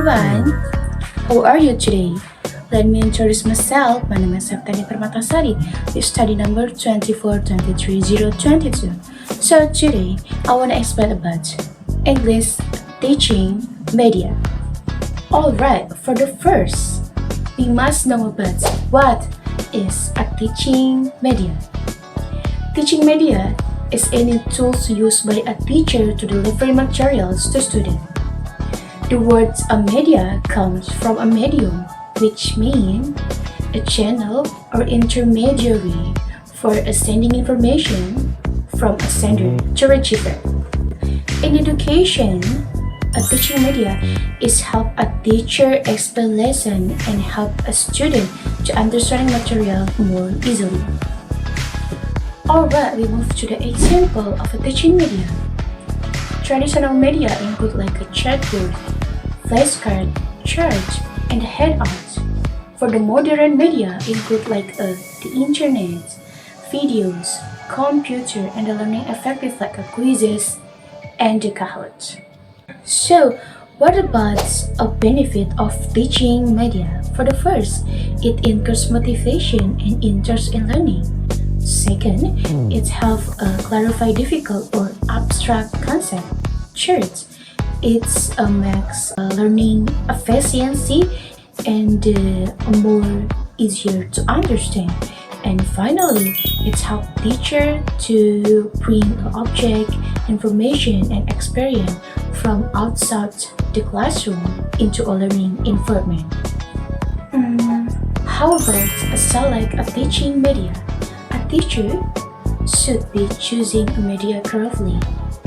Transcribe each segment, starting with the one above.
everyone! How are you today? Let me introduce myself. My name is Septiani Permata Sari, with study number 2423022. So today, I want to explain about English teaching media. Alright, for the first, we must know about what is a teaching media. Teaching media is any tools used by a teacher to deliver materials to students. The word a media comes from a medium, which means a channel or intermediary for sending information from a sender to receiver. In education, a teaching media is help a teacher explain lesson and help a student to understand material more easily. Alright, we move to the example of a teaching media. Traditional media include like a chalkboard, flashcard, chart, and handouts. For the modern media include like the internet, videos, computer, and the learning effective like a quizzes and the Kahoot. So, what about a benefit of teaching media? For the first, it increases motivation and interest in learning. Second, it helps clarify difficult or abstract concept. Third, it makes learning efficiency and more easier to understand. And finally, it helps teacher to bring object, information, and experience from outside the classroom into a learning environment. How about select a teaching media? A teacher should be choosing a media carefully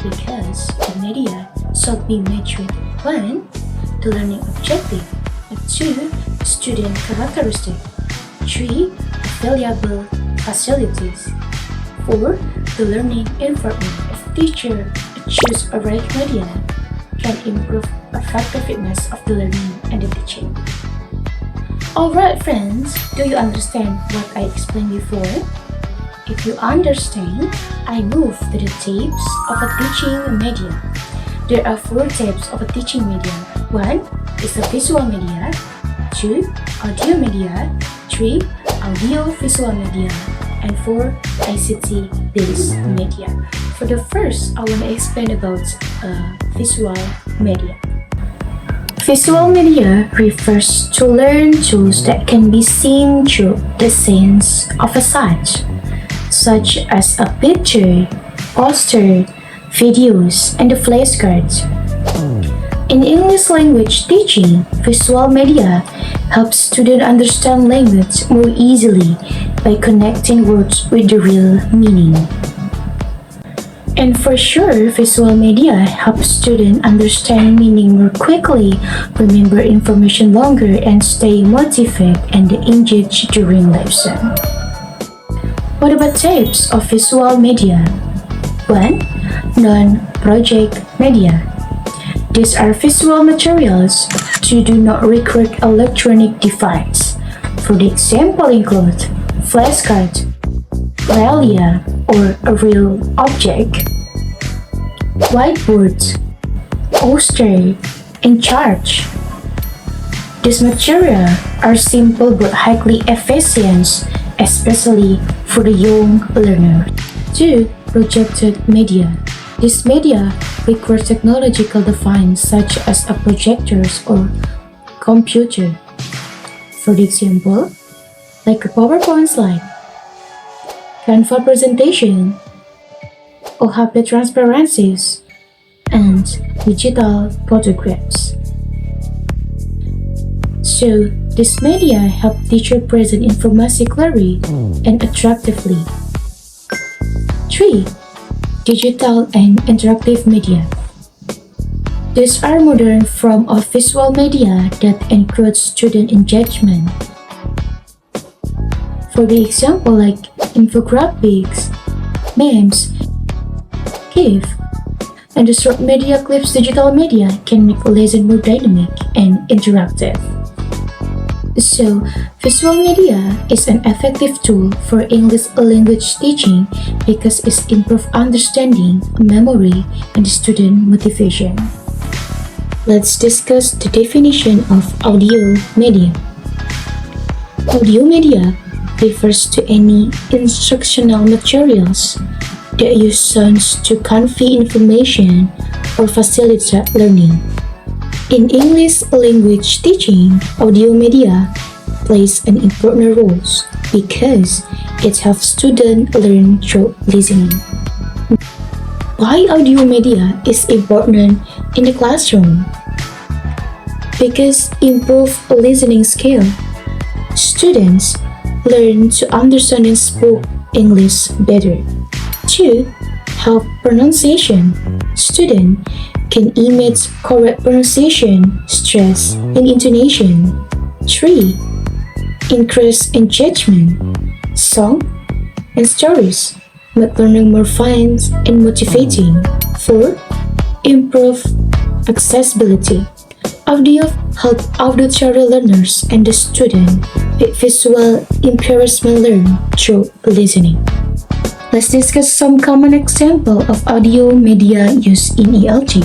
because the media should be matched with 1. The learning objective, 2. Student characteristic, 3. Available facilities, 4. The learning environment. If teacher choose a right media, can improve effectiveness of the learning and the teaching. Alright friends, do you understand what I explained before? If you understand, I move to the types of a teaching media. There are 4 types of a teaching media. 1 is a visual media, 2 audio media, 3 audio visual media, and 4 ICT-based media. For the first, I want to explain about visual media. Visual media refers to learn tools that can be seen through the sense of a sight, such as a picture, poster, videos, and the flashcards. In English language teaching, visual media helps students understand language more easily by connecting words with the real meaning. And for sure, visual media helps students understand meaning more quickly, remember information longer, and stay motivated and engaged during lesson. What about types of visual media? 1. Non-project media. These are visual materials that do not require electronic device. For the example include flashcard, realia or a real object, whiteboard, poster, and chart. These materials are simple but highly efficient, especially for the young learner. 2. Projected media. This media require technological device such as a projectors or computer. For the example, like a PowerPoint slide, Canva presentation, OHP transparencies, and digital photographs. So, this media help teacher present information clearly and attractively. 3. Digital and interactive media. These are modern forms of visual media that encourage student engagement. For the example like infographics, memes, GIF, and the short media clips, digital media can make lesson more dynamic and interactive. So, visual media is an effective tool for English language teaching because it improves understanding, memory, and student motivation. Let's discuss the definition of audio media. Audio media refers to any instructional materials that use sounds to convey information or facilitate learning. In English language teaching, audio media plays an important role because it helps students learn through listening. Why audio media is important in the classroom? Because improve listening skill. Students learn to understand and speak English better. 2. Help pronunciation. Student can image correct pronunciation, stress, and intonation. 3. Increase engagement. Song and stories make learning more fun and motivating. 4. Improve accessibility. Audio help auditory learners and the student with visual impairment learn through listening. Let's discuss some common example of audio media used in ELT.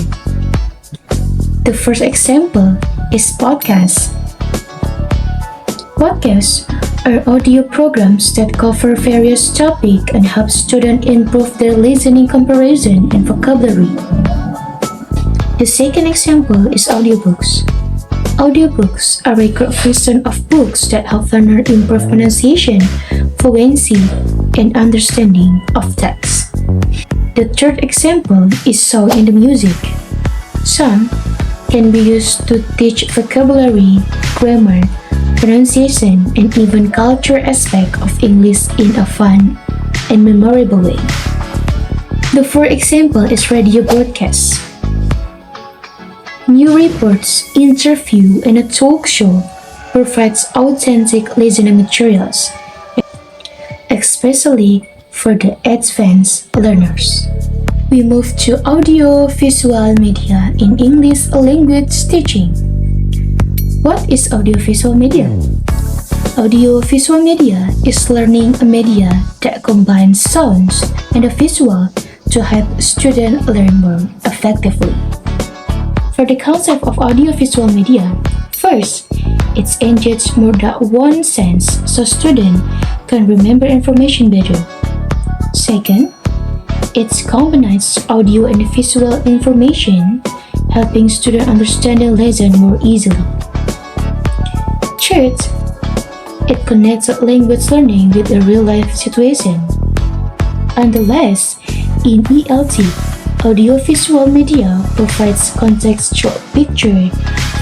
The first example is podcasts. Podcasts are audio programs that cover various topics and help students improve their listening comprehension and vocabulary. The second example is audiobooks. Audiobooks are a collection of books that help learners improve pronunciation, fluency, and understanding of text. The third example is song and music. Song can be used to teach vocabulary, grammar, pronunciation, and even culture aspect of English in a fun and memorable way. The fourth example is radio broadcasts. New reports, interview, and a talk show provides authentic listening materials, especially for the advanced learners. We move to audio-visual media in English language teaching. What is audiovisual media? Audiovisual media is learning media that combines sounds and a visual to help students learn more effectively. For the concept of audiovisual media, first, it's engaged more than one sense so students can remember information better. Second, it combines audio and visual information, helping students understand and listen more easily. Third, it connects language learning with a real-life situation. And the last, in ELT, audiovisual media provides context through picture,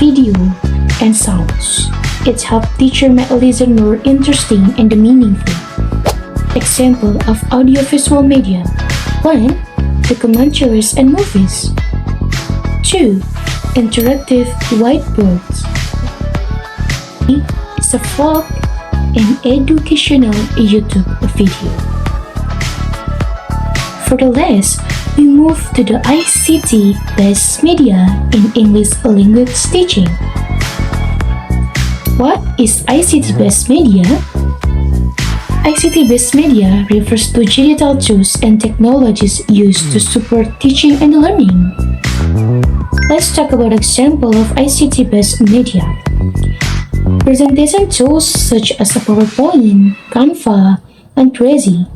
video, and sounds. It helps teachers make listen more interesting and meaningful. Example of audiovisual media: 1. Documentaries and movies. 2. Interactive whiteboards. 3. Is a vlog and educational YouTube video. For the last, we move to the ICT-based media in English language teaching. What is ICT-based media? ICT-based media refers to digital tools and technologies used to support teaching and learning. Let's talk about example of ICT-based media. Presentation tools such as PowerPoint, Canva, and Prezi.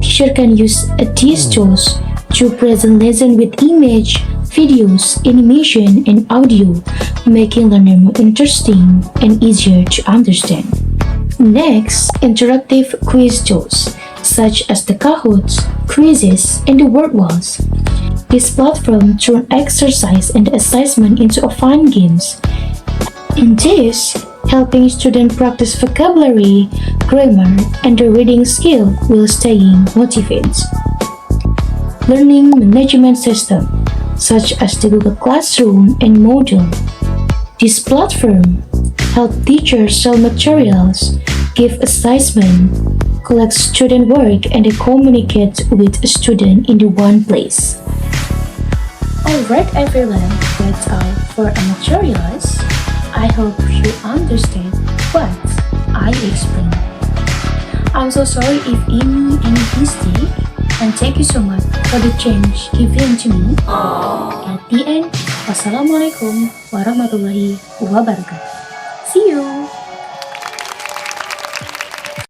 Teacher can use these tools to present lesson with image, videos, animation, and audio, making learning more interesting and easier to understand. Next, interactive quiz tools, such as the Kahoots, quizzes, and the word walls. This platform turns exercise and assessment into a fun games. In this, helping students practice vocabulary, grammar, and the reading skill while staying motivated. Learning management system, such as the Google Classroom and Moodle. This platform help teachers sell materials, give assessment, collect student work, and communicate with students in the one place. Alright everyone, that's all for our materials. I hope you understand what I explained. I'm so sorry if any mistake, and thank you so much for the change given to me. At the end, Wassalamualaikum warahmatullahi wabarakatuh. See you.